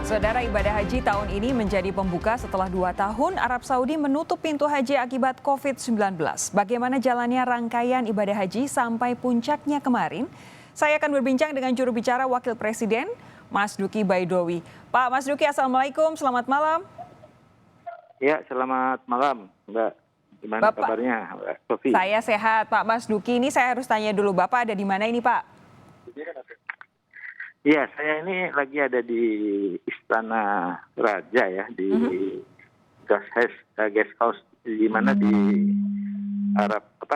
Saudara, ibadah haji tahun ini menjadi pembuka setelah 2 tahun Arab Saudi menutup pintu haji akibat COVID-19. Bagaimana jalannya rangkaian ibadah haji sampai puncaknya kemarin? Saya akan berbincang dengan juru bicara Wakil Presiden, Mas Duki Baidowi. Pak Mas Duki, Assalamualaikum, selamat malam. Ya, selamat malam, Mbak. Gimana kabarnya, Mbak Sofi? Saya sehat, Pak Mas Duki. Ini saya harus tanya dulu, Bapak ada di mana ini, Pak? Iya, saya ini lagi ada di Istana Raja ya, di guest house di mana di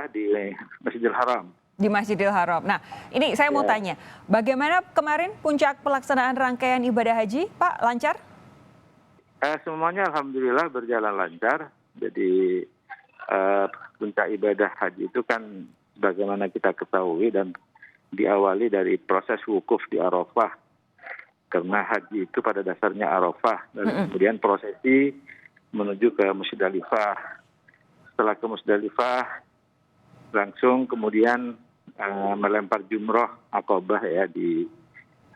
di Masjidil Haram. Di Masjidil Haram. Nah, ini saya mau tanya, bagaimana kemarin puncak pelaksanaan rangkaian ibadah haji, Pak? Lancar? Semuanya alhamdulillah berjalan lancar. Jadi puncak ibadah haji itu kan bagaimana kita ketahui dan diawali dari proses wukuf di Arafah. Karena haji itu pada dasarnya Arafah dan kemudian prosesi menuju ke Musdalifah. Setelah ke Musdalifah langsung kemudian melempar jumroh Aqabah ya di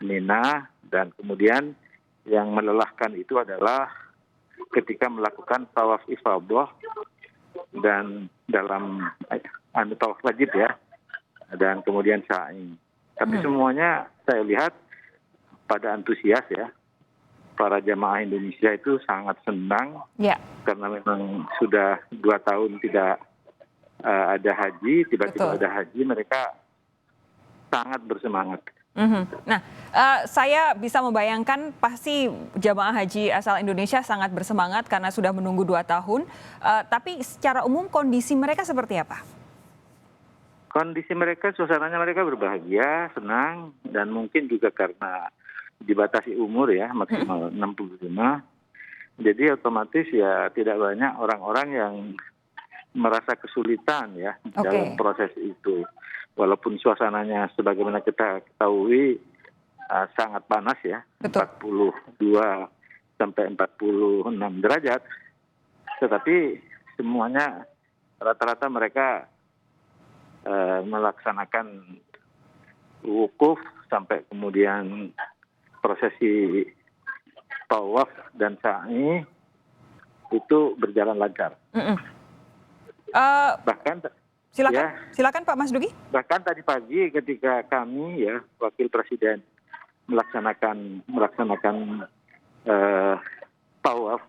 Mina, dan kemudian yang melelahkan itu adalah ketika melakukan tawaf ifadah dan dalam tawaf wajib ya, dan kemudian sa'i. Tapi semuanya saya lihat pada antusias ya. Para jamaah Indonesia itu sangat senang karena memang sudah 2 tahun tidak ada haji, tiba-tiba ada haji, mereka sangat bersemangat. Nah, saya bisa membayangkan pasti jamaah haji asal Indonesia sangat bersemangat karena sudah menunggu 2 tahun. Tapi secara umum kondisi mereka seperti apa? Kondisi mereka, suasananya mereka berbahagia, senang, dan mungkin juga karena dibatasi umur ya, maksimal 65. Jadi otomatis ya tidak banyak orang-orang yang merasa kesulitan ya dalam proses itu. Walaupun suasananya sebagaimana kita ketahui sangat panas ya, 42 sampai 46 derajat. Tetapi semuanya rata-rata mereka melaksanakan wukuf sampai kemudian prosesi tawaf dan sa'i itu berjalan lancar. Bahkan silakan Pak Mas Duki. Bahkan tadi pagi ketika kami ya Wakil Presiden melaksanakan tawaf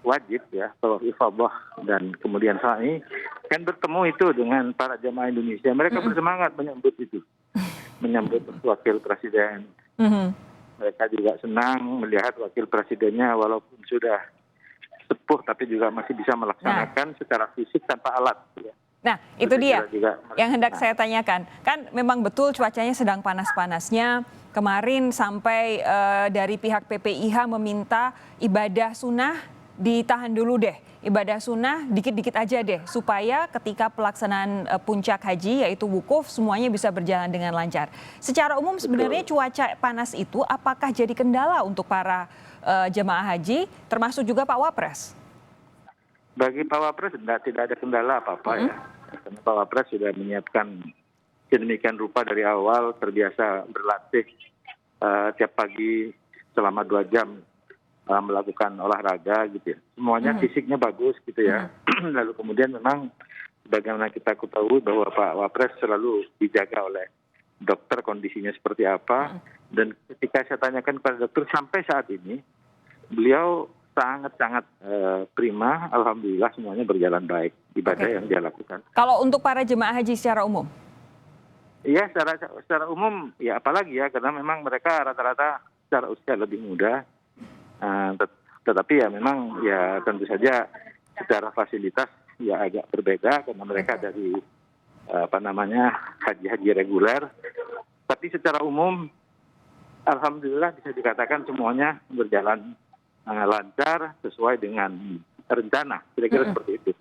wajib ya, tawaf ifadah dan kemudian sa'i, kan bertemu itu dengan para jamaah Indonesia. Mereka bersemangat menyambut itu, menyambut Wakil Presiden. Mereka juga senang melihat Wakil Presidennya walaupun sudah sepuh tapi juga masih bisa melaksanakan secara fisik tanpa alat. Ya. Nah, itu dia yang hendak saya tanyakan. Kan memang betul cuacanya sedang panas-panasnya. Kemarin sampai dari pihak PPIH meminta ibadah sunnah ditahan dulu deh. Ibadah sunnah dikit-dikit aja deh, supaya ketika pelaksanaan puncak haji yaitu wukuf semuanya bisa berjalan dengan lancar. Secara umum sebenarnya cuaca panas itu apakah jadi kendala untuk para jemaah haji, termasuk juga Pak Wapres? Bagi Pak Wapres tidak ada kendala apa-apa ya. Karena Pak Wapres sudah menyiapkan sedemikian rupa dari awal, terbiasa berlatih tiap pagi selama 2 jam. Melakukan olahraga gitu ya. Semuanya fisiknya bagus gitu ya. Lalu kemudian memang bagaimana kita ketahui bahwa Pak Wapres selalu dijaga oleh dokter kondisinya seperti apa. Dan ketika saya tanyakan kepada dokter sampai saat ini, beliau sangat-sangat prima. Alhamdulillah semuanya berjalan baik ibadah yang dia lakukan. Kalau untuk para jemaah haji secara umum? Iya, secara umum ya apalagi ya, karena memang mereka rata-rata secara usia lebih muda. Tetapi ya memang ya tentu saja secara fasilitas ya agak berbeda karena mereka dari haji-haji reguler. Tapi secara umum alhamdulillah bisa dikatakan semuanya berjalan lancar sesuai dengan rencana, kira-kira seperti itu.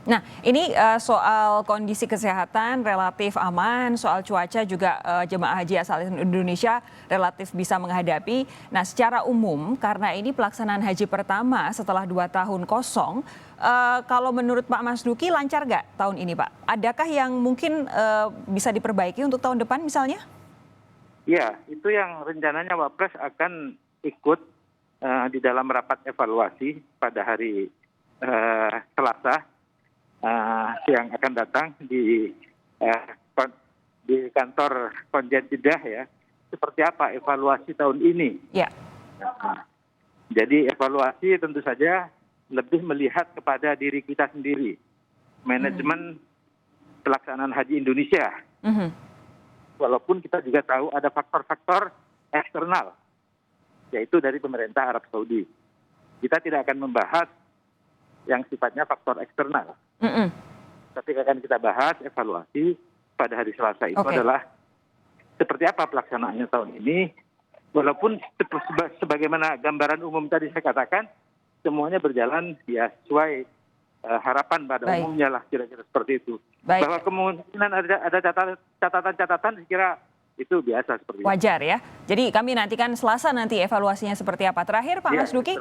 Nah, ini soal kondisi kesehatan relatif aman, soal cuaca juga jemaah haji asal Indonesia relatif bisa menghadapi. Nah, secara umum karena ini pelaksanaan haji pertama setelah 2 tahun kosong, kalau menurut Pak Mas Duki lancar nggak tahun ini, Pak? Adakah yang mungkin bisa diperbaiki untuk tahun depan misalnya? Ya, itu yang rencananya Wapres akan ikut di dalam rapat evaluasi pada hari Selasa yang akan datang di kantor Konjen Jeddah ya, seperti apa evaluasi tahun ini. Ya. Jadi evaluasi tentu saja lebih melihat kepada diri kita sendiri, manajemen pelaksanaan haji Indonesia. Walaupun kita juga tahu ada faktor-faktor eksternal, yaitu dari pemerintah Arab Saudi. Kita tidak akan membahas yang sifatnya faktor eksternal. Tapi akan kita bahas evaluasi pada hari Selasa itu adalah seperti apa pelaksanaannya tahun ini. Walaupun sebagaimana gambaran umum tadi saya katakan, semuanya berjalan ya sesuai harapan pada umumnya lah, kira-kira seperti itu. Bahwa kemungkinan ada catatan-catatan, saya kira itu biasa seperti itu. Wajar ya. Jadi kami nantikan Selasa nanti evaluasinya seperti apa. Terakhir Pak Mas Duki,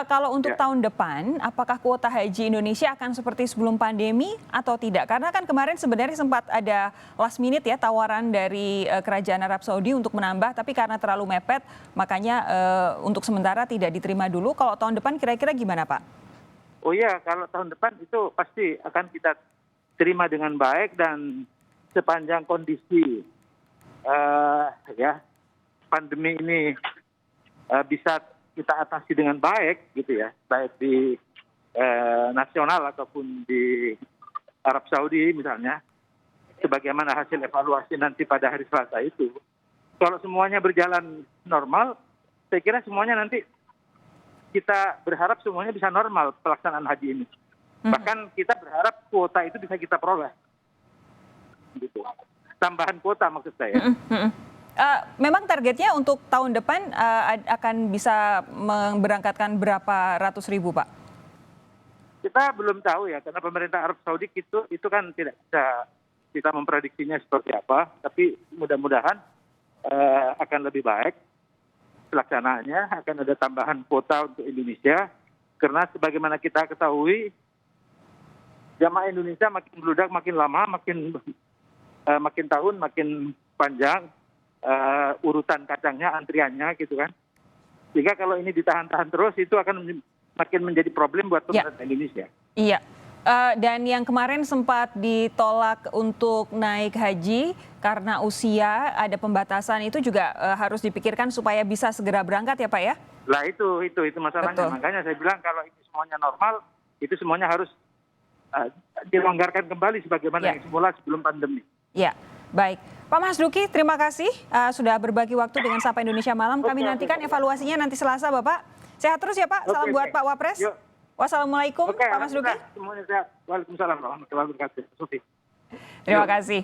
kalau untuk tahun depan, apakah kuota haji Indonesia akan seperti sebelum pandemi atau tidak? Karena kan kemarin sebenarnya sempat ada last minute ya tawaran dari Kerajaan Arab Saudi untuk menambah, tapi karena terlalu mepet, makanya untuk sementara tidak diterima dulu. Kalau tahun depan kira-kira gimana Pak? Oh iya, kalau tahun depan itu pasti akan kita terima dengan baik, dan sepanjang kondisi pandemi ini bisa kita atasi dengan baik gitu ya, baik di nasional ataupun di Arab Saudi misalnya, sebagaimana hasil evaluasi nanti pada hari Selasa itu. Kalau semuanya berjalan normal, saya kira semuanya nanti kita berharap semuanya bisa normal pelaksanaan haji ini. Bahkan kita berharap kuota itu bisa kita peroleh. Gitu. Tambahan kuota maksud saya. Memang targetnya untuk tahun depan akan bisa memberangkatkan berapa ratus ribu Pak? Kita belum tahu ya, karena pemerintah Arab Saudi itu kan tidak bisa kita memprediksinya seperti apa, tapi mudah-mudahan akan lebih baik pelaksanaannya, akan ada tambahan kuota untuk Indonesia, karena sebagaimana kita ketahui jamaah Indonesia makin meludak, makin lama, makin tahun makin panjang urutan kacangnya, antriannya gitu kan. Sehingga kalau ini ditahan-tahan terus itu akan makin menjadi problem buat pemerintah Indonesia. Iya. Dan yang kemarin sempat ditolak untuk naik haji karena usia, ada pembatasan, itu juga harus dipikirkan supaya bisa segera berangkat ya Pak ya? Lah itu masalahnya. Betul. Makanya saya bilang kalau ini semuanya normal, itu semuanya harus dilonggarkan kembali sebagaimana yang semula sebelum pandemi. Ya, baik. Pak Mas Duki, terima kasih sudah berbagi waktu dengan Sapa Indonesia Malam. Kami nantikan evaluasinya nanti Selasa Bapak. Sehat terus ya Pak, salam buat Pak Wapres. Wassalamualaikum Pak Mas Duki. Semuanya sehat. Waalaikumsalam warahmatullahi wabarakatuh. Terima kasih.